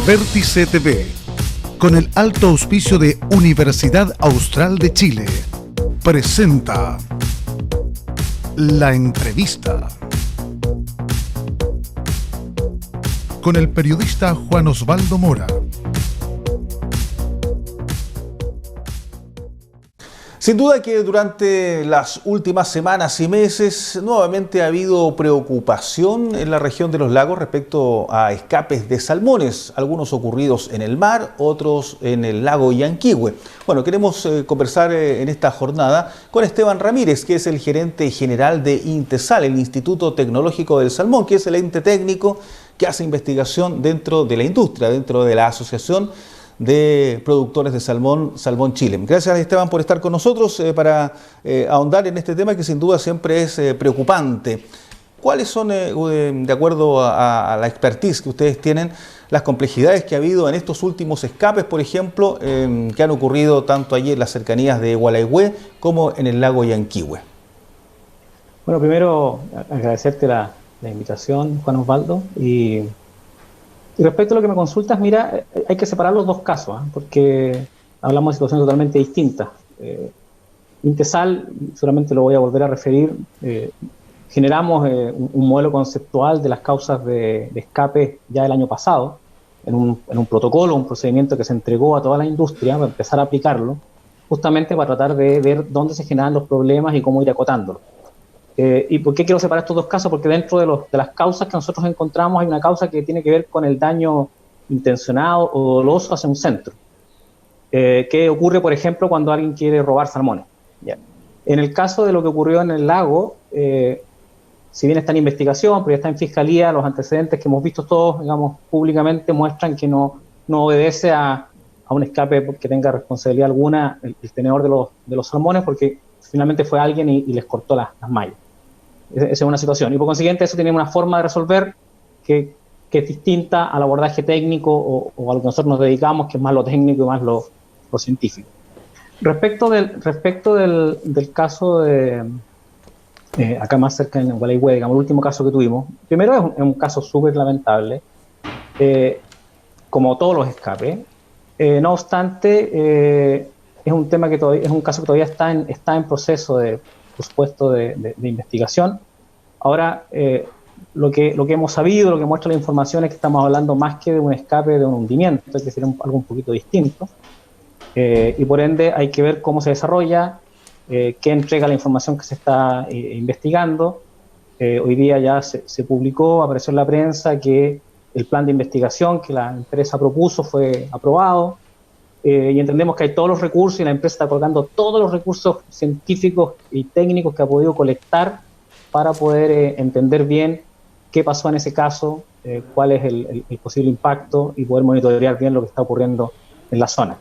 Vértice TV, con el alto auspicio de Universidad Austral de Chile, presenta La Entrevista con el periodista Juan Osvaldo Mora. Sin duda que durante las últimas semanas y meses nuevamente ha habido preocupación en la región de los lagos respecto a escapes de salmones, algunos ocurridos en el mar, otros en el lago Yanquihue. Bueno, queremos conversar en esta jornada con Esteban Ramírez, que es el gerente general de INTESAL, el Instituto Tecnológico del Salmón, que es el ente técnico que hace investigación dentro de la industria, dentro de la Asociación de Productores de Salmón, Salmón Chile. Gracias, Esteban, por estar con nosotros para ahondar en este tema que sin duda siempre es preocupante. ¿Cuáles son, de acuerdo a la expertise que ustedes tienen, las complejidades que ha habido en estos últimos escapes, por ejemplo, que han ocurrido tanto allí en las cercanías de Gualeguay como en el lago Yanquihue? Bueno, primero agradecerte la invitación, Juan Osvaldo, y respecto a lo que me consultas, mira, hay que separar los dos casos, porque hablamos de situaciones totalmente distintas. INTESAL, solamente lo voy a volver a referir, generamos un modelo conceptual de las causas de escape ya el año pasado, en un protocolo, un procedimiento que se entregó a toda la industria para empezar a aplicarlo, justamente para tratar de ver dónde se generan los problemas y cómo ir acotándolos. ¿Y por qué quiero separar estos dos casos? Porque dentro de las causas que nosotros encontramos hay una causa que tiene que ver con el daño intencionado o doloso hacia un centro. ¿Qué ocurre, por ejemplo, cuando alguien quiere robar salmones? Yeah. En el caso de lo que ocurrió en el lago, si bien está en investigación, pero ya está en fiscalía, los antecedentes que hemos visto todos, digamos, públicamente muestran que no obedece a un escape que tenga responsabilidad alguna el tenedor de los salmones, porque finalmente fue alguien y les cortó las mallas. Esa es una situación. Y por consiguiente eso tiene una forma de resolver que es distinta al abordaje técnico o a lo que nosotros nos dedicamos, que es más lo técnico y más lo científico. Respecto del caso de acá más cerca en Gualeguay, digamos, el último caso que tuvimos, primero es un caso súper lamentable, como todos los escapes. No obstante, es un tema que todavía, es un caso que todavía está en proceso por supuesto, de investigación. Ahora, lo que hemos sabido, lo que muestra la información es que estamos hablando más que de un escape, de un hundimiento, es decir, algo un poquito distinto. Y por ende hay que ver cómo se desarrolla, qué entrega la información que se está investigando. Hoy día ya se publicó, apareció en la prensa que el plan de investigación que la empresa propuso fue aprobado. Y entendemos que hay todos los recursos y la empresa está colocando todos los recursos científicos y técnicos que ha podido colectar para poder entender bien qué pasó en ese caso, cuál es el posible impacto y poder monitorear bien lo que está ocurriendo en la zona.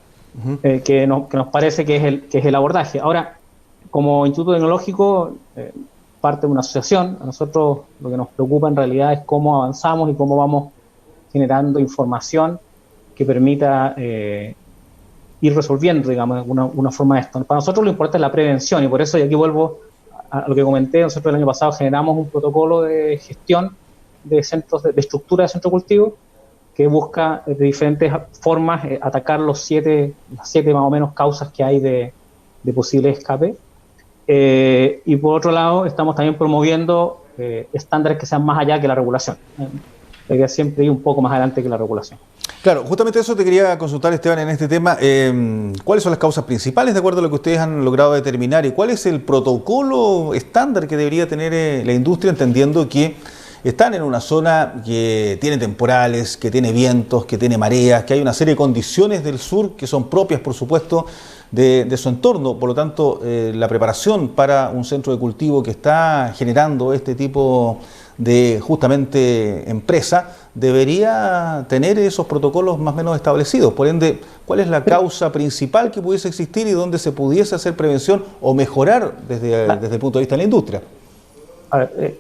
Que nos parece que es el abordaje. Ahora, como Instituto Tecnológico, parte de una asociación, a nosotros lo que nos preocupa en realidad es cómo avanzamos y cómo vamos generando información que permita ir resolviendo, digamos, una forma de esto. Para nosotros lo importante es la prevención y por eso, y aquí vuelvo a lo que comenté, nosotros el año pasado generamos un protocolo de gestión de centros, de estructura de centro cultivo que busca de diferentes formas atacar las siete más o menos causas que hay de posible escape. Y por otro lado, estamos también promoviendo estándares que sean más allá que la regulación. La idea siempre ir un poco más adelante que la regulación. Claro, justamente eso te quería consultar, Esteban, en este tema. ¿Cuáles son las causas principales de acuerdo a lo que ustedes han logrado determinar y cuál es el protocolo estándar que debería tener la industria, entendiendo que están en una zona que tiene temporales, que tiene vientos, que tiene mareas, que hay una serie de condiciones del sur que son propias, por supuesto, de su entorno? Por lo tanto, la preparación para un centro de cultivo que está generando este tipo de justamente empresa debería tener esos protocolos más o menos establecidos. Por ende, ¿cuál es la causa principal que pudiese existir y dónde se pudiese hacer prevención o mejorar desde el punto de vista de la industria? A ver,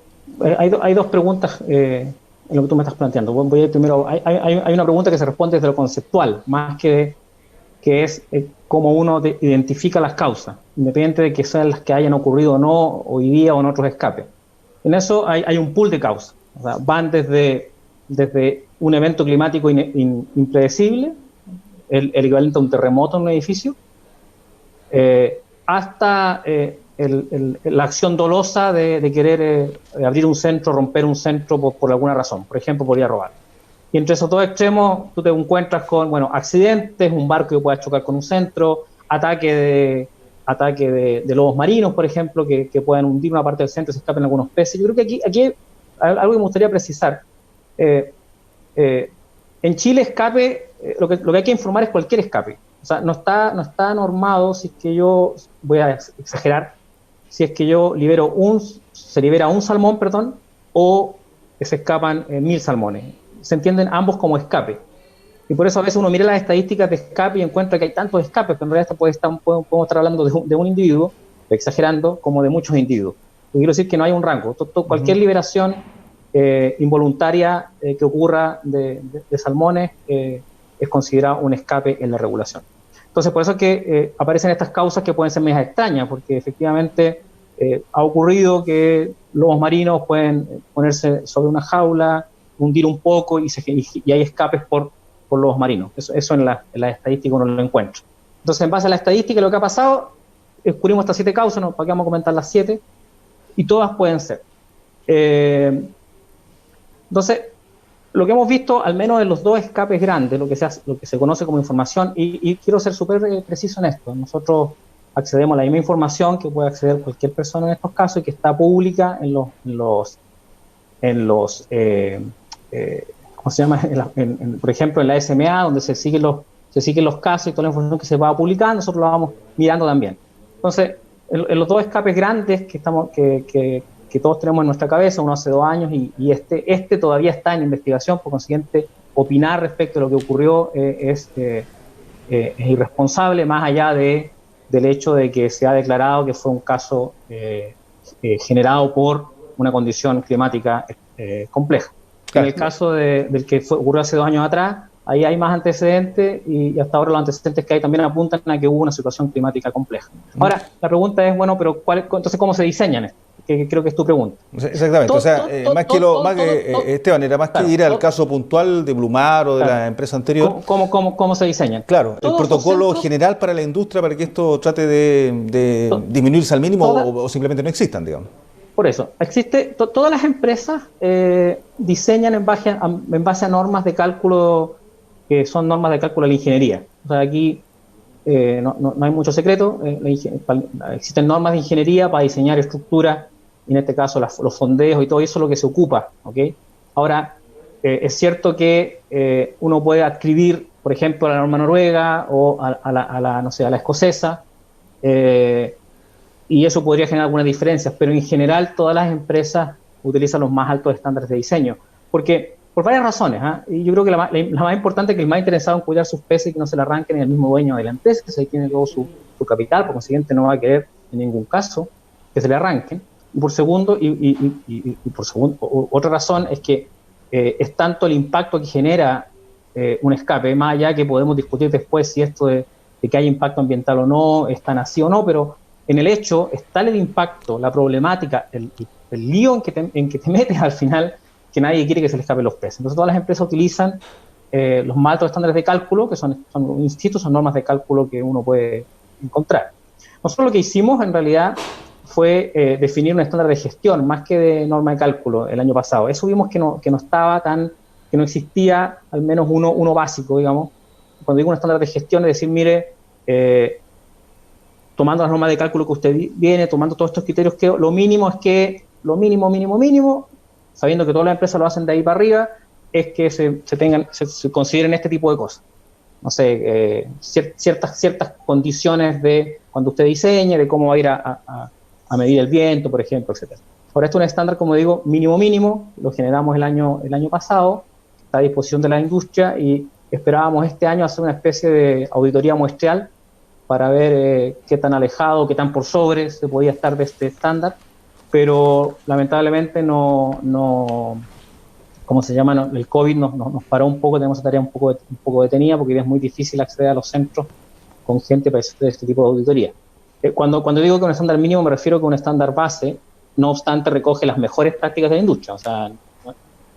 hay dos preguntas en lo que tú me estás planteando. Voy a ir primero, hay una pregunta que se responde desde lo conceptual, más que es cómo uno identifica las causas, independiente de que sean las que hayan ocurrido o no hoy día o en otros escapes. En eso hay un pool de causas, o sea, van desde desde un evento climático impredecible, el equivalente a un terremoto en un edificio, hasta la acción dolosa de querer abrir un centro, romper un centro por alguna razón, por ejemplo, podría robar. Y entre esos dos extremos tú te encuentras con, bueno, accidentes, un barco que pueda chocar con un centro, ataque de lobos marinos, por ejemplo, que puedan hundir una parte del centro y se escapen algunos peces. Yo creo que aquí hay algo que me gustaría precisar. En Chile, escape, lo que hay que informar es cualquier escape. O sea, no está normado, si es que yo, voy a exagerar, si es que yo se libera un salmón, perdón, o se escapan 1000 salmones. Se entienden ambos como escape. Y por eso a veces uno mira las estadísticas de escape y encuentra que hay tantos escapes, pero en realidad podemos estar hablando de un individuo, exagerando, como de muchos individuos. Yo quiero decir que no hay un rango. Cualquier liberación involuntaria que ocurra de salmones es considerada un escape en la regulación. Entonces, por eso es que aparecen estas causas que pueden ser medias extrañas, porque efectivamente ha ocurrido que lobos marinos pueden ponerse sobre una jaula, hundir un poco y hay escapes por lobos marinos. Eso en la estadística uno lo encuentra. Entonces, en base a la estadística, lo que ha pasado, descubrimos estas 7 causas, ¿no? ¿Para qué vamos a comentar las 7? Y todas pueden ser. Entonces, lo que hemos visto, al menos en los 2 escapes grandes, lo que se conoce como información, y quiero ser súper preciso en esto, nosotros accedemos a la misma información que puede acceder cualquier persona en estos casos y que está pública ¿cómo se llama? Por ejemplo, en la SMA, donde se siguen los casos y toda la información que se va publicando, nosotros lo vamos mirando también. Entonces, en los 2 escapes grandes que todos tenemos en nuestra cabeza, uno hace 2 años y este todavía está en investigación, por consiguiente, opinar respecto a lo que ocurrió es irresponsable, más allá del hecho de que se ha declarado que fue un caso generado por una condición climática compleja. Claro. En el caso del que ocurrió hace 2 años atrás, ahí hay más antecedentes y hasta ahora los antecedentes que hay también apuntan a que hubo una situación climática compleja. Ahora, la pregunta es, bueno, pero entonces, ¿cómo se diseñan esto? Que creo que es tu pregunta. Exactamente, Esteban, era más que ir al caso puntual de Blumar o de la empresa anterior. ¿Cómo se diseñan? Claro, el protocolo general para la industria para que esto trate de disminuirse al mínimo o simplemente no existan, digamos. Por eso, todas las empresas diseñan en base a normas de cálculo que son normas de cálculo de la ingeniería. O sea, aquí no hay mucho secreto, existen normas de ingeniería para diseñar estructuras, y en este caso los fondeos y todo eso es lo que se ocupa, ¿ok? Ahora, es cierto que uno puede adscribir, por ejemplo, a la norma noruega o a la escocesa, y eso podría generar algunas diferencias, pero en general todas las empresas utilizan los más altos estándares de diseño, porque por varias razones, y yo creo que la más importante es que el más interesado en cuidar sus peces y que no se le arranquen es el mismo dueño de la empresa, que se tiene todo su capital, por consiguiente no va a querer en ningún caso que se le arranquen. Y por segundo, otra razón es que es tanto el impacto que genera un escape, más allá que podemos discutir después si esto de que hay impacto ambiental o no, es tan así o no, pero en el hecho está el impacto, la problemática, el lío en que te metes al final, que nadie quiere que se le escapen los peces. Entonces todas las empresas utilizan los más altos estándares de cálculo, que son normas de cálculo que uno puede encontrar. Nosotros lo que hicimos en realidad fue definir un estándar de gestión más que de norma de cálculo el año pasado. Eso vimos que no existía al menos uno básico, digamos. Cuando digo un estándar de gestión es decir, mire, tomando las normas de cálculo que usted viene, tomando todos estos criterios, que lo mínimo, sabiendo que todas las empresas lo hacen de ahí para arriba, es que se consideren este tipo de cosas. No sé, ciertas condiciones de cuando usted diseñe, de cómo va a ir a medir el viento, por ejemplo, etcétera. Ahora, esto es un estándar, como digo, mínimo, lo generamos el año pasado, está a disposición de la industria y esperábamos este año hacer una especie de auditoría muestreal para ver qué tan alejado, qué tan por sobre se podía estar de este estándar, pero lamentablemente ¿cómo se llama? El COVID nos paró un poco, tenemos esa tarea un poco detenida porque es muy difícil acceder a los centros con gente para hacer este tipo de auditoría. Cuando digo que un estándar mínimo me refiero a que un estándar base, no obstante, recoge las mejores prácticas de la industria. O sea,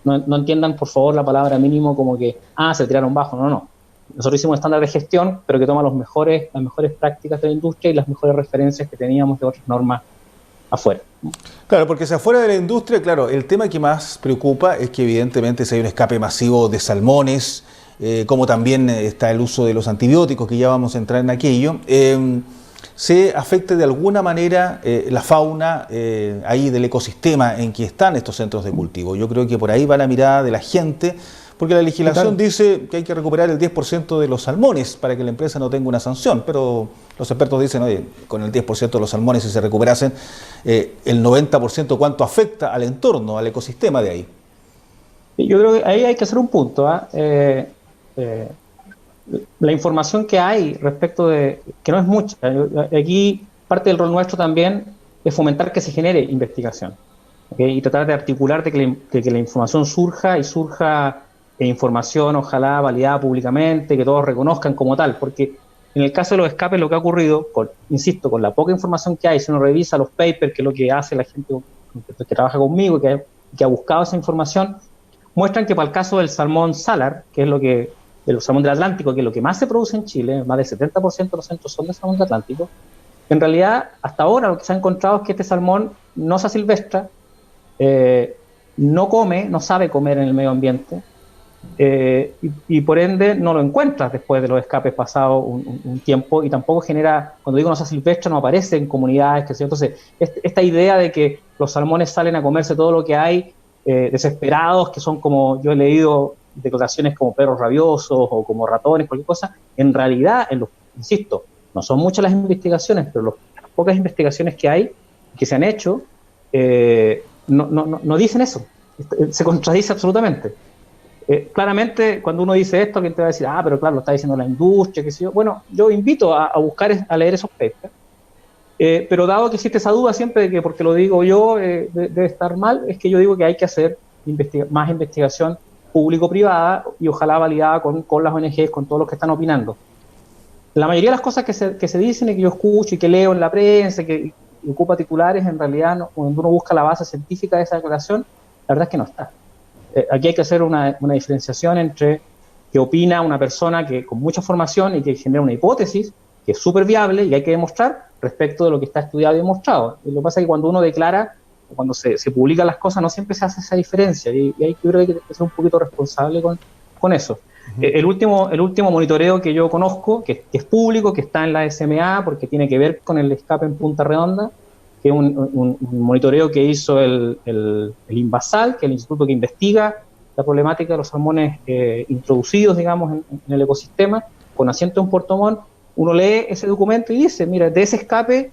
no entiendan por favor la palabra mínimo como que, se tiraron bajo, no. Nosotros hicimos un estándar de gestión, pero que toma las mejores prácticas de la industria y las mejores referencias que teníamos de otras normas afuera. Claro, porque si afuera de la industria, claro, el tema que más preocupa es que evidentemente si hay un escape masivo de salmones, como también está el uso de los antibióticos, que ya vamos a entrar en aquello, se afecte de alguna manera la fauna ahí del ecosistema en que están estos centros de cultivo. Yo creo que por ahí va la mirada de la gente, porque la legislación dice que hay que recuperar el 10% de los salmones para que la empresa no tenga una sanción, pero los expertos dicen, oye, con el 10% de los salmones, si se recuperasen el 90%, ¿cuánto afecta al entorno, al ecosistema de ahí? Yo creo que ahí hay que hacer un punto. La información que hay respecto de, que no es mucha, aquí parte del rol nuestro también es fomentar que se genere investigación, ¿okay? Y tratar de articular de que la información surja información ojalá validada públicamente, que todos reconozcan como tal, porque en el caso de los escapes lo que ha ocurrido, insisto, con la poca información que hay, si uno revisa los papers, que es lo que hace la gente que trabaja conmigo, que ha buscado esa información, muestran que para el caso del salmón salar, que es el salmón del Atlántico, que es lo que más se produce en Chile, más del 70% de los centros son de salmón del Atlántico, en realidad hasta ahora lo que se ha encontrado es que este salmón no se asilvestra, no sabe comer en el medio ambiente, y por ende no lo encuentras después de los escapes pasados un tiempo, y tampoco genera, cuando digo no se silvestre, no aparece en comunidades, que entonces esta idea de que los salmones salen a comerse todo lo que hay, desesperados, que son como, yo he leído declaraciones como perros rabiosos o como ratones, cualquier cosa, en realidad, insisto, no son muchas las investigaciones, pero las pocas investigaciones que hay, que se han hecho, no dicen eso, se contradice absolutamente. Claramente, cuando uno dice esto, alguien te va a decir, pero claro, lo está diciendo la industria, qué sé yo. Bueno, yo invito a buscar, a leer esos papers, pero dado que existe esa duda siempre de que porque lo digo yo debe estar mal, es que yo digo que hay que hacer más investigación público-privada y ojalá validada con las ONGs, con todos los que están opinando. La mayoría de las cosas que se dicen y que yo escucho y que leo en la prensa, que ocupa titulares, en realidad, cuando uno busca la base científica de esa declaración, la verdad es que no está. Aquí hay que hacer una diferenciación entre que opina una persona que con mucha formación y que genera una hipótesis que es súper viable y hay que demostrar respecto de lo que está estudiado y demostrado. Y lo que pasa es que cuando uno declara, cuando se publican las cosas, no siempre se hace esa diferencia y ahí yo creo que hay que ser un poquito responsable con eso. Uh-huh. El último monitoreo que yo conozco, que es público, que está en la SMA, porque tiene que ver con el escape en Punta Redonda, que es un monitoreo que hizo el INVASAL, que es el instituto que investiga la problemática de los salmones introducidos, digamos, en el ecosistema, con asiento en Puerto Montt. Uno lee ese documento y dice, mira, de ese escape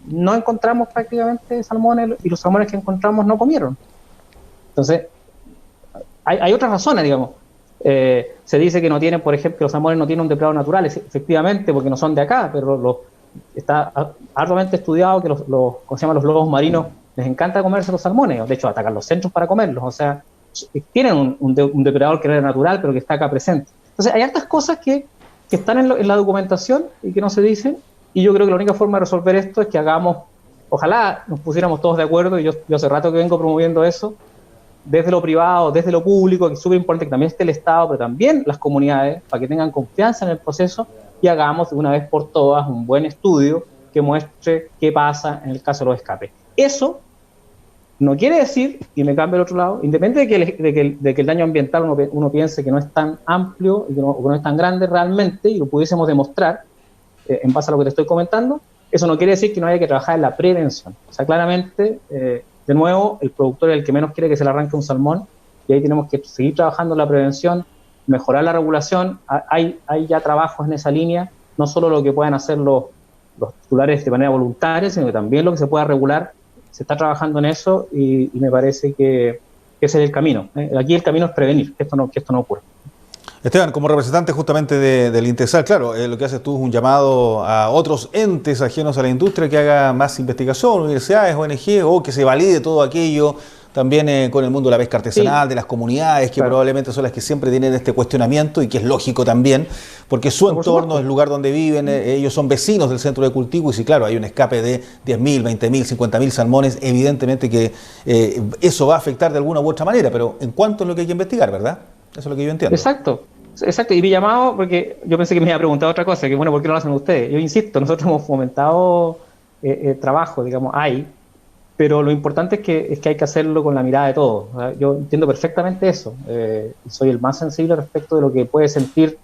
no encontramos prácticamente salmones y los salmones que encontramos no comieron. Entonces, hay otras razones, digamos. Se dice que no tienen, por ejemplo, los salmones no tienen un depredador natural, efectivamente, porque no son de acá, pero está arduamente estudiado que ¿cómo se llama? Los lobos marinos les encanta comerse los salmones, de hecho atacan los centros para comerlos, o sea, tienen un depredador que no es natural, pero que está acá presente. Entonces hay hartas cosas que están en la documentación y que no se dicen, y yo creo que la única forma de resolver esto es que ojalá nos pusiéramos todos de acuerdo, y yo hace rato que vengo promoviendo eso, desde lo privado, desde lo público, que es súper importante que también esté el Estado, pero también las comunidades, para que tengan confianza en el proceso, y hagamos de una vez por todas un buen estudio que muestre qué pasa en el caso de los escapes. Eso no quiere decir, y me cambio al otro lado, independientemente de que el daño ambiental uno piense que no es tan amplio y que no es tan grande realmente, y lo pudiésemos demostrar en base a lo que te estoy comentando, eso no quiere decir que no haya que trabajar en la prevención. O sea, claramente, de nuevo, el productor es el que menos quiere que se le arranque un salmón, y ahí tenemos que seguir trabajando en la prevención, mejorar la regulación. Hay ya trabajos en esa línea, no solo lo que puedan hacer los titulares de manera voluntaria, sino que también lo que se pueda regular. Se está trabajando en eso y me parece que ese es el camino. Aquí el camino es prevenir, que esto no ocurra. Esteban, como representante justamente del INTESAL, claro, lo que haces tú es un llamado a otros entes ajenos a la industria que haga más investigación, universidades, ONG, o que se valide todo aquello también con el mundo de la pesca artesanal, Sí, de las comunidades, que claro. probablemente son las que siempre tienen este cuestionamiento y que es lógico también, porque su Por entorno, supuesto. el lugar donde viven, ellos son vecinos del centro de cultivo y si claro, hay un escape de 10.000, 20.000, 50.000 salmones, evidentemente que eso va a afectar de alguna u otra manera, pero en cuanto es lo que hay que investigar, ¿verdad? Eso es lo que yo entiendo. Exacto, exacto. Y mi llamado, porque yo pensé que me iba a preguntar otra cosa, que bueno, ¿por qué no lo hacen ustedes? Yo insisto, nosotros hemos fomentado trabajo, digamos, hay, pero lo importante es que hay que hacerlo con la mirada de todos. O sea, yo entiendo perfectamente eso. Y soy el más sensible respecto de lo que puede sentir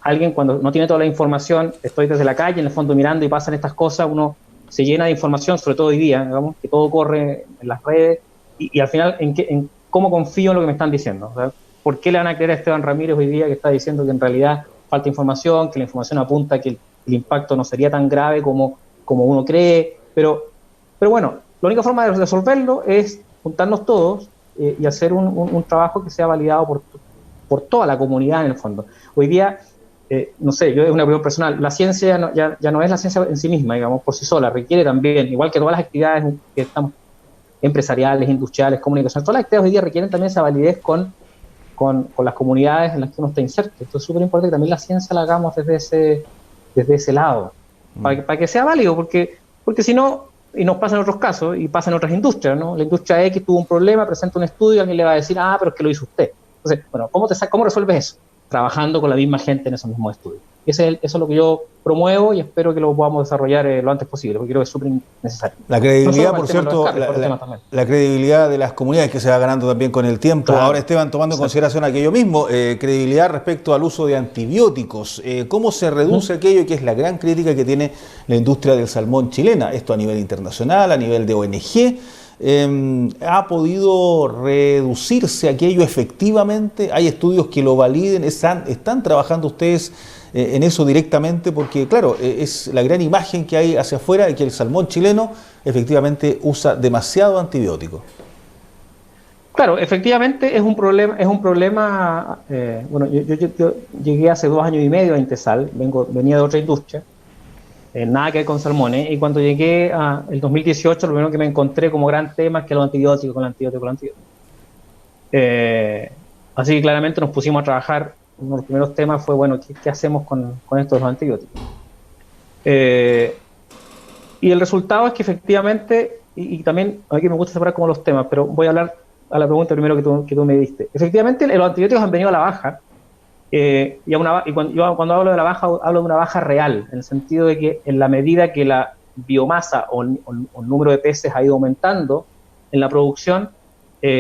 alguien cuando no tiene toda la información. Estoy desde la calle, en el fondo mirando y pasan estas cosas, uno se llena de información, sobre todo hoy día, digamos, que todo corre en las redes, y al final, en cómo confío en lo que me están diciendo. O sea, ¿por qué le van a creer a Esteban Ramírez hoy día que está diciendo que en realidad falta información, que la información apunta que el impacto no sería tan grave como uno cree? Pero bueno, la única forma de resolverlo es juntarnos todos y hacer un trabajo que sea validado por toda la comunidad en el fondo. Hoy día, no sé, yo es una opinión personal, la ciencia ya no es la ciencia en sí misma, digamos, por sí sola, requiere también, igual que todas las actividades que estamos empresariales, industriales, comunicación, todas las actividades hoy día requieren también esa validez con las comunidades en las que uno está inserto. Entonces es súper importante que también la ciencia la hagamos desde ese lado, para que sea válido, porque si no, y nos pasa en otros casos, y pasa en otras industrias, ¿no? La industria X tuvo un problema, presenta un estudio, y alguien le va a decir, ah, pero es que lo hizo usted. Entonces, bueno, ¿cómo resuelves eso? Trabajando con la misma gente en esos mismos estudios. Eso es lo que yo promuevo y espero que lo podamos desarrollar lo antes posible, porque creo que es súper necesario. La No solo credibilidad, para por el tema de los cierto, escapes, por otros temas también. la credibilidad de las comunidades que se va ganando también con el tiempo. Claro. Ahora, Esteban, tomando en consideración aquello mismo, credibilidad respecto al uso de antibióticos. ¿Cómo se reduce aquello que es la gran crítica que tiene la industria del salmón chilena? Esto a nivel internacional, a nivel de ONG. ¿Ha podido reducirse aquello efectivamente? ¿Hay estudios que lo validen? ¿Están trabajando ustedes en eso directamente? Porque claro, es la gran imagen que hay hacia afuera de que el salmón chileno efectivamente usa demasiado antibiótico. Claro, efectivamente es un problema, bueno, yo llegué hace 2 años y medio a Intesal, venía de otra industria, nada que ver con salmones, y cuando llegué a el 2018 lo primero que me encontré como gran tema es que los antibióticos, con los antibióticos, con los antibióticos. Así que claramente nos pusimos a trabajar, uno de los primeros temas fue, bueno, ¿qué hacemos con estos antibióticos? Y el resultado es que efectivamente, y también aquí me gusta separar como los temas, pero voy a hablar a la pregunta primero que tú me diste. Efectivamente, los antibióticos han venido a la baja, y cuando hablo de la baja, hablo de una baja real, en el sentido de que en la medida que la biomasa o el número de peces ha ido aumentando en la producción,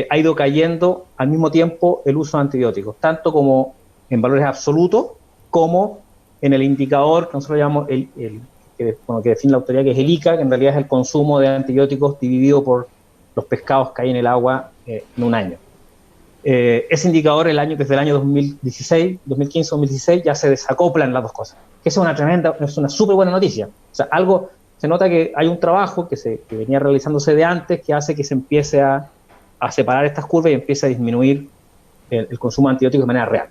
ha ido cayendo al mismo tiempo el uso de antibióticos, tanto como en valores absolutos, como en el indicador que nosotros llamamos que define la autoridad, que es el ICA, que en realidad es el consumo de antibióticos dividido por los pescados que hay en el agua en un año. Ese indicador desde el año 2016, 2015, 2016 ya se desacoplan las dos cosas. Que es una súper buena noticia. O sea, se nota que hay un trabajo que venía realizándose de antes que hace que se empiece a separar estas curvas y empiece a disminuir el consumo de antibióticos de manera real.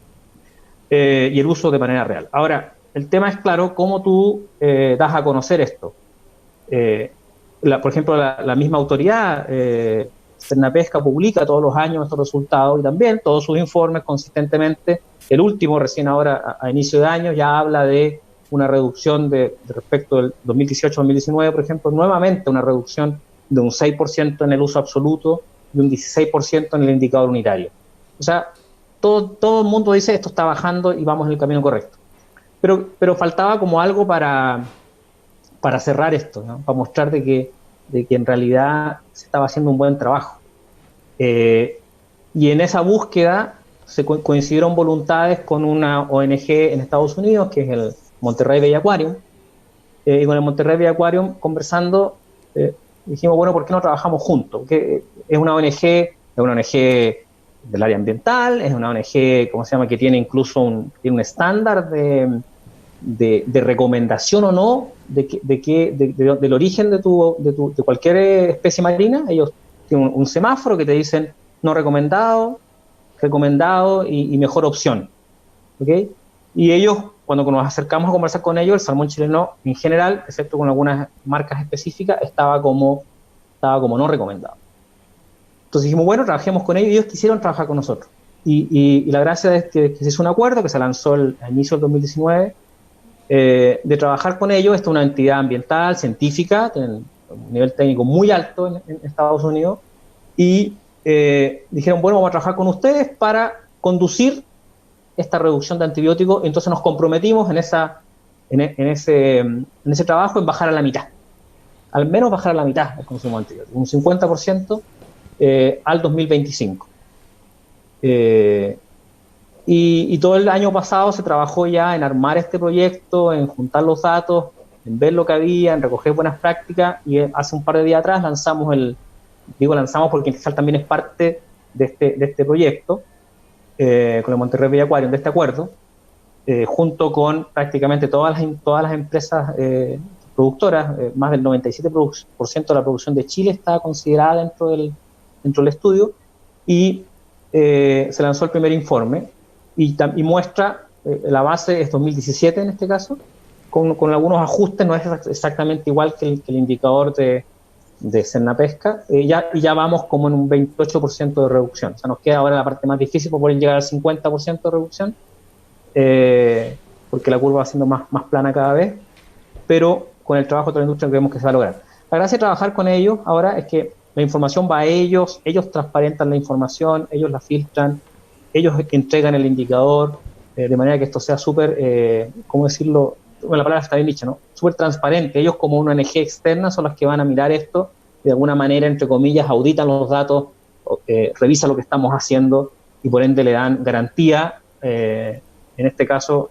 Y el uso de manera real. Ahora, el tema es claro cómo tú das a conocer esto. Por ejemplo, la misma autoridad, Cernapesca, publica todos los años estos resultados y también todos sus informes consistentemente. El último, recién ahora a inicio de año, ya habla de una reducción de respecto del 2018-2019, por ejemplo, nuevamente una reducción de un 6% en el uso absoluto y un 16% en el indicador unitario. O sea, todo el mundo dice esto está bajando y vamos en el camino correcto. Pero faltaba como algo para cerrar esto, ¿no? Para mostrar de que en realidad se estaba haciendo un buen trabajo. Y en esa búsqueda se coincidieron voluntades con una ONG en Estados Unidos, que es el Monterrey Bay Aquarium, y con el Monterrey Bay Aquarium conversando, dijimos, bueno, ¿por qué no trabajamos juntos? Que es una ONG del área ambiental, es una ONG, ¿cómo se llama?, que tiene incluso tiene un estándar de recomendación o no del origen de cualquier especie marina. Ellos tienen un semáforo que te dicen no recomendado, recomendado y mejor opción. ¿Okay? Y ellos, cuando nos acercamos a conversar con ellos, el salmón chileno en general, excepto con algunas marcas específicas, estaba como no recomendado. Entonces dijimos, bueno, trabajemos con ellos, y ellos quisieron trabajar con nosotros. Y la gracia es que se hizo un acuerdo que se lanzó al inicio del 2019, de trabajar con ellos. Esta es una entidad ambiental, científica, tienen un nivel técnico muy alto en Estados Unidos, y dijeron, bueno, vamos a trabajar con ustedes para conducir esta reducción de antibióticos. Entonces nos comprometimos en ese trabajo en bajar a la mitad, al menos bajar a la mitad el consumo de antibióticos, un 50% al 2025. Y todo el año pasado se trabajó ya en armar este proyecto, en juntar los datos, en ver lo que había, en recoger buenas prácticas, y hace un par de días atrás lanzamos lanzamos porque Integral también es parte de este proyecto, con el Monterrey Bay Aquarium, de este acuerdo, junto con prácticamente todas las empresas productoras. Más del 97% de la producción de Chile está considerada dentro del estudio, y se lanzó el primer informe, y muestra, la base es 2017 en este caso, con algunos ajustes. No es exactamente igual que el indicador de Cernapesca, y ya vamos como en un 28% de reducción. O sea, nos queda ahora la parte más difícil para poder llegar al 50% de reducción, porque la curva va siendo más plana cada vez, pero con el trabajo de la industria creemos que se va a lograr. La gracia de trabajar con ellos ahora es que la información va a ellos transparentan la información, ellos la filtran, ellos entregan el indicador, de manera que esto sea súper, ¿cómo decirlo? Bueno, la palabra está bien dicha, ¿no? Súper transparente. Ellos, como una ONG externa, son los que van a mirar esto, de alguna manera, entre comillas, auditan los datos, revisan lo que estamos haciendo, y por ende le dan garantía, en este caso,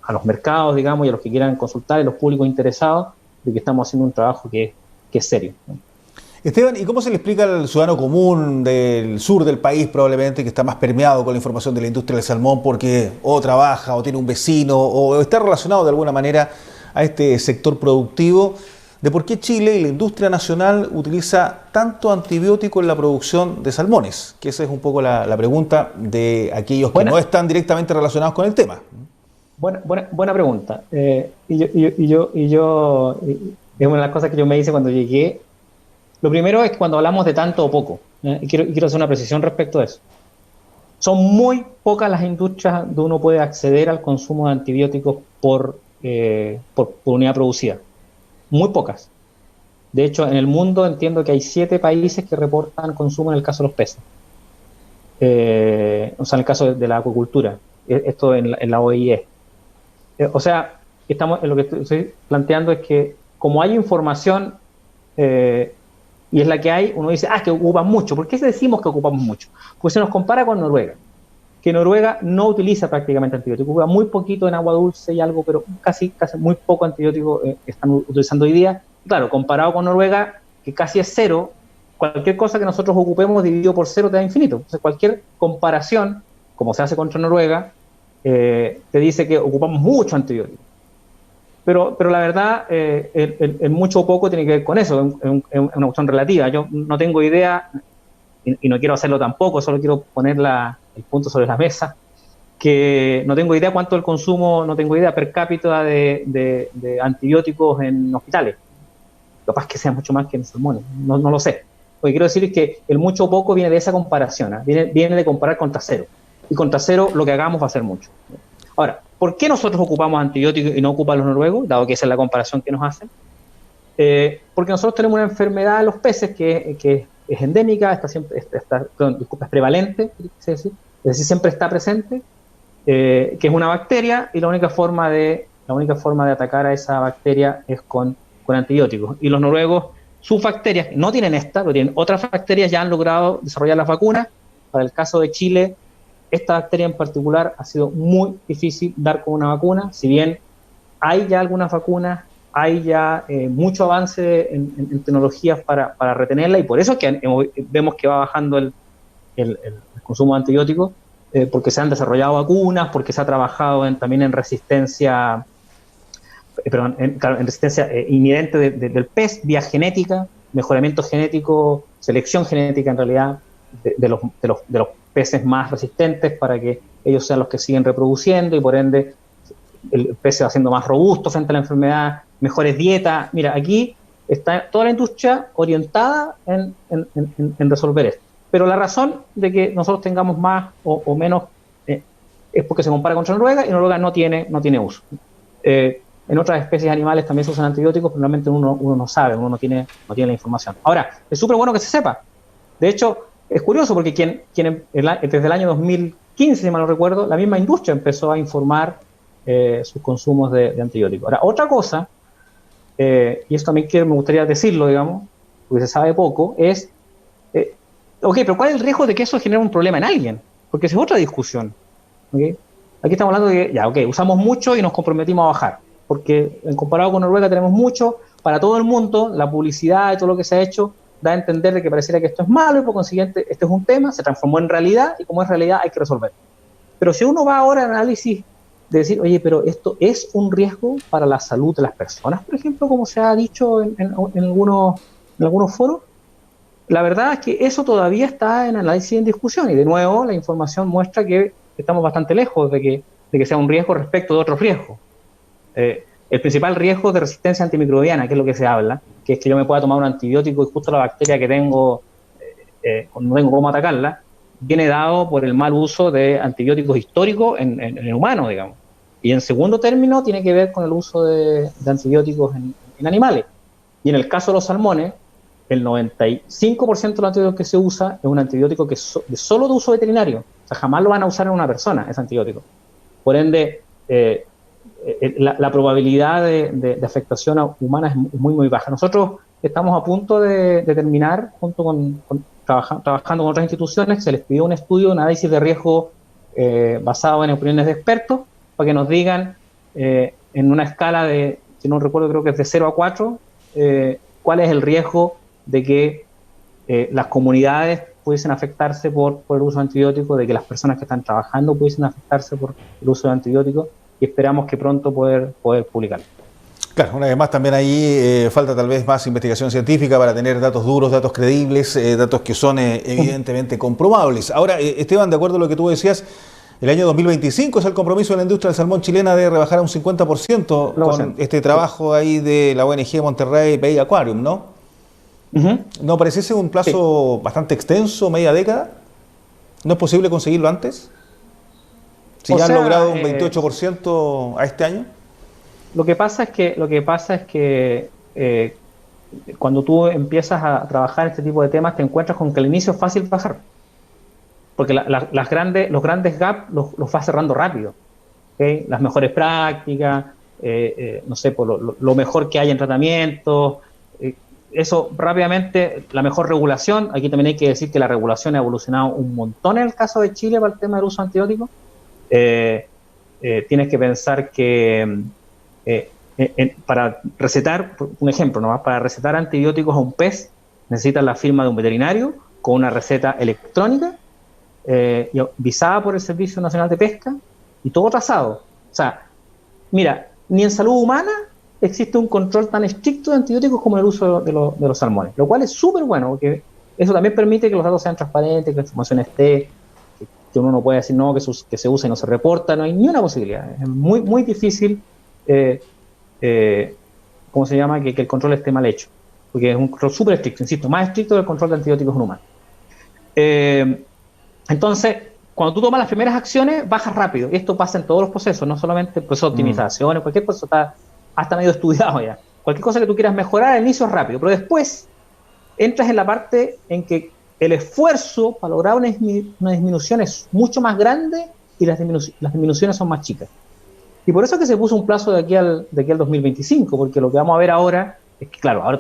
a los mercados, digamos, y a los que quieran consultar, y a los públicos interesados, de que estamos haciendo un trabajo que es serio, ¿no? Esteban, ¿y cómo se le explica al ciudadano común del sur del país, probablemente, que está más permeado con la información de la industria del salmón porque o trabaja o tiene un vecino o está relacionado de alguna manera a este sector productivo, de por qué Chile y la industria nacional utiliza tanto antibiótico en la producción de salmones? Que esa es un poco la pregunta de aquellos que no están directamente relacionados con el tema. Buena pregunta. Y yo es una de las cosas que yo me hice cuando llegué. Lo primero es cuando hablamos de tanto o poco, y quiero hacer una precisión respecto a eso. Son muy pocas las industrias donde uno puede acceder al consumo de antibióticos por unidad producida. Muy pocas. De hecho, en el mundo entiendo que hay 7 países que reportan consumo en el caso de los peces. O sea, en el caso de la acuicultura. Esto en la OIE. O sea, lo que estoy planteando es que, como hay información, y es la que hay, uno dice, que ocupan mucho. ¿Por qué decimos que ocupamos mucho? Pues se nos compara con Noruega, que Noruega no utiliza prácticamente antibióticos, ocupa muy poquito en agua dulce y algo, pero casi muy poco antibiótico están utilizando hoy día. Claro, comparado con Noruega, que casi es cero, cualquier cosa que nosotros ocupemos dividido por cero te da infinito. Entonces, cualquier comparación, como se hace contra Noruega, te dice que ocupamos mucho antibiótico. Pero la verdad, el mucho o poco tiene que ver con eso, es una cuestión relativa. Yo no tengo idea, y no quiero hacerlo tampoco, solo quiero poner el punto sobre la mesa, que no tengo idea cuánto el consumo, no tengo idea per cápita de antibióticos en hospitales. Capaz que sea mucho más que en salmones, no lo sé. Lo que quiero decir es que el mucho o poco viene de esa comparación, viene de comparar contra cero. Y contra cero lo que hagamos va a ser mucho. Ahora, ¿por qué nosotros ocupamos antibióticos y no ocupan los noruegos? Dado que esa es la comparación que nos hacen. Porque nosotros tenemos una enfermedad en los peces que es endémica, es prevalente, es decir, siempre está presente, que es una bacteria, y la única forma de atacar a esa bacteria es con antibióticos. Y los noruegos, sus bacterias, no tienen pero tienen otras bacterias, ya han logrado desarrollar las vacunas. Para el caso de Chile, esta bacteria en particular ha sido muy difícil dar con una vacuna. Si bien hay ya algunas vacunas, hay ya mucho avance en tecnologías para retenerla, y por eso es que vemos que va bajando el consumo de antibióticos, porque se han desarrollado vacunas, porque se ha trabajado también en resistencia, en resistencia inherente del pez, vía genética, mejoramiento genético, selección genética en realidad, de los peces más resistentes, para que ellos sean los que siguen reproduciendo, y por ende el pez se va haciendo más robusto frente a la enfermedad, mejores dietas. Mira, aquí está toda la industria orientada en resolver esto. Pero la razón de que nosotros tengamos más o menos es porque se compara contra Noruega, y Noruega no tiene uso. En otras especies animales también se usan antibióticos, pero realmente uno no sabe, uno no tiene la información. Ahora, es súper bueno que se sepa. De hecho, es curioso porque desde el año 2015, si mal no recuerdo, la misma industria empezó a informar sus consumos de antibióticos. Ahora, otra cosa, y esto también me gustaría decirlo, digamos, porque se sabe poco, es, ok, pero ¿cuál es el riesgo de que eso genere un problema en alguien? Porque esa es otra discusión. ¿Okay? Aquí estamos hablando de que, ya, ok, usamos mucho y nos comprometimos a bajar, porque en comparado con Noruega tenemos mucho, para todo el mundo, la publicidad y todo lo que se ha hecho da a entender de que pareciera que esto es malo y por consiguiente este es un tema, se transformó en realidad y como es realidad hay que resolver. Pero si uno va ahora al análisis de decir, oye, pero esto es un riesgo para la salud de las personas, por ejemplo, como se ha dicho en algunos foros, la verdad es que eso todavía está en análisis y en discusión, y de nuevo la información muestra que estamos bastante lejos de que sea un riesgo respecto de otros riesgos. El principal riesgo de resistencia antimicrobiana, que es lo que se habla, que es que yo me pueda tomar un antibiótico y justo la bacteria que tengo, no tengo cómo atacarla, viene dado por el mal uso de antibióticos históricos en el humano, digamos. Y en segundo término tiene que ver con el uso de antibióticos en animales. Y en el caso de los salmones, el 95% de los antibióticos que se usa es un antibiótico que solo de uso veterinario. O sea, jamás lo van a usar en una persona, ese antibiótico. Por ende, la probabilidad de afectación humana es muy, muy baja. Nosotros estamos a punto de terminar, junto trabajando con otras instituciones, se les pidió un estudio, un análisis de riesgo basado en opiniones de expertos, para que nos digan en una escala de, si no recuerdo, creo que es de 0 a 4, cuál es el riesgo de que las comunidades pudiesen afectarse por el uso de antibióticos, de que las personas que están trabajando pudiesen afectarse por el uso de antibióticos, y esperamos que pronto poder publicarlo. Claro, una vez más también ahí falta tal vez más investigación científica para tener datos duros, datos creíbles, datos que son evidentemente comprobables. Ahora, Esteban, de acuerdo a lo que tú decías, el año 2025 es el compromiso de la industria del salmón chilena de rebajar a un 50% con este trabajo ahí de la ONG Monterrey Bay Aquarium, ¿no? ¿No pareciese un plazo bastante extenso, media década? ¿No es posible conseguirlo antes? Si ya han logrado un 28% a este año. Lo que pasa es que cuando tú empiezas a trabajar este tipo de temas te encuentras con que al inicio es fácil bajar, porque los grandes gaps los vas cerrando rápido, ¿okay? Las mejores prácticas, no sé, por lo mejor que hay en tratamiento, eso rápidamente, la mejor regulación. Aquí también hay que decir que la regulación ha evolucionado un montón en el caso de Chile para el tema del uso de antibióticos. Tienes que pensar que para recetar, un ejemplo nomás, para recetar antibióticos a un pez necesitas la firma de un veterinario con una receta electrónica visada por el Servicio Nacional de Pesca y todo trazado. O sea, mira, ni en salud humana existe un control tan estricto de antibióticos como el uso de los salmones, lo cual es súper bueno, porque eso también permite que los datos sean transparentes, que la información esté, que uno no puede decir no, que se usa y no se reporta, no hay ni una posibilidad. Es muy, muy difícil, ¿cómo se llama?, que el control esté mal hecho, porque es un control súper estricto, insisto, más estricto que el control de antibióticos en humanos. Entonces, cuando tú tomas las primeras acciones, bajas rápido, y esto pasa en todos los procesos, no solamente el proceso de optimización, cualquier proceso está medio estudiado ya. Cualquier cosa que tú quieras mejorar al inicio es rápido, pero después entras en la parte en que el esfuerzo para lograr una disminución es mucho más grande y las disminuciones son más chicas. Y por eso es que se puso un plazo de aquí al 2025, porque lo que vamos a ver ahora es que, claro, ahora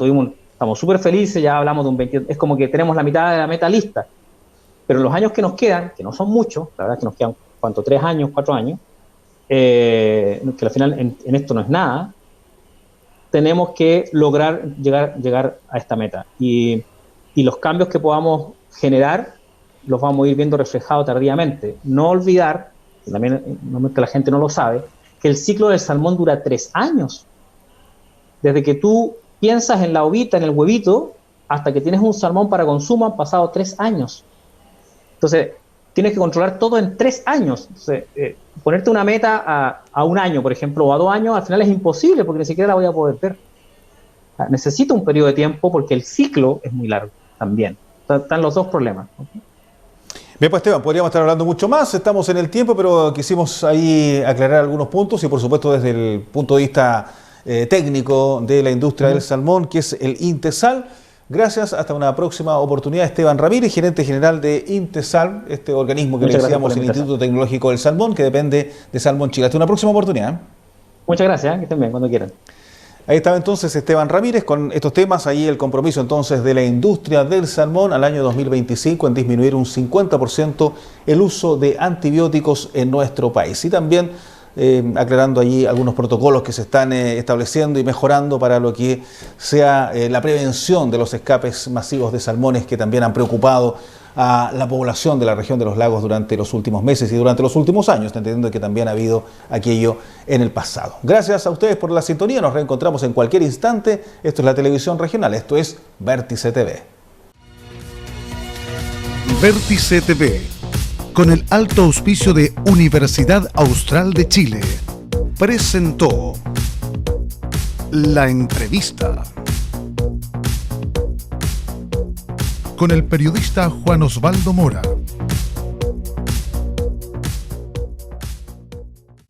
estamos súper felices, ya hablamos de un 20, es como que tenemos la mitad de la meta lista, pero los años que nos quedan, que no son muchos, la verdad es que nos quedan, ¿cuánto? 3 años, 4 años, que al final en esto no es nada, tenemos que lograr llegar a esta meta. Y los cambios que podamos generar los vamos a ir viendo reflejados tardíamente. No olvidar, que también normalmente la gente no lo sabe, que el ciclo del salmón dura 3 años. Desde que tú piensas en la ovita, en el huevito, hasta que tienes un salmón para consumo han pasado 3 años. Entonces, tienes que controlar todo en 3 años. Entonces, ponerte una meta a 1 año, por ejemplo, o a 2 años, al final es imposible, porque ni siquiera la voy a poder ver. necesita un periodo de tiempo porque el ciclo es muy largo también. Están los dos problemas. Bien, pues Esteban, podríamos estar hablando mucho más, estamos en el tiempo, pero quisimos ahí aclarar algunos puntos y por supuesto desde el punto de vista técnico de la industria del salmón, que es el INTESAL. Gracias, hasta una próxima oportunidad. Esteban Ramírez, gerente general de INTESAL, este organismo que le decíamos, el Instituto Tecnológico del Salmón, que depende de Salmón Chile. Hasta una próxima oportunidad. Muchas gracias, que estén bien, cuando quieran. Ahí estaba entonces Esteban Ramírez con estos temas, ahí el compromiso entonces de la industria del salmón al año 2025 en disminuir un 50% el uso de antibióticos en nuestro país. Y también aclarando allí algunos protocolos que se están estableciendo y mejorando para lo que sea la prevención de los escapes masivos de salmones que también han preocupado a la población de la región de los lagos durante los últimos meses y durante los últimos años, entendiendo que también ha habido aquello en el pasado. Gracias a ustedes por la sintonía, nos reencontramos en cualquier instante. Esto es la televisión regional, esto es Vértice TV. Vértice TV, con el alto auspicio de Universidad Austral de Chile, presentó La Entrevista con el periodista Juan Osvaldo Mora.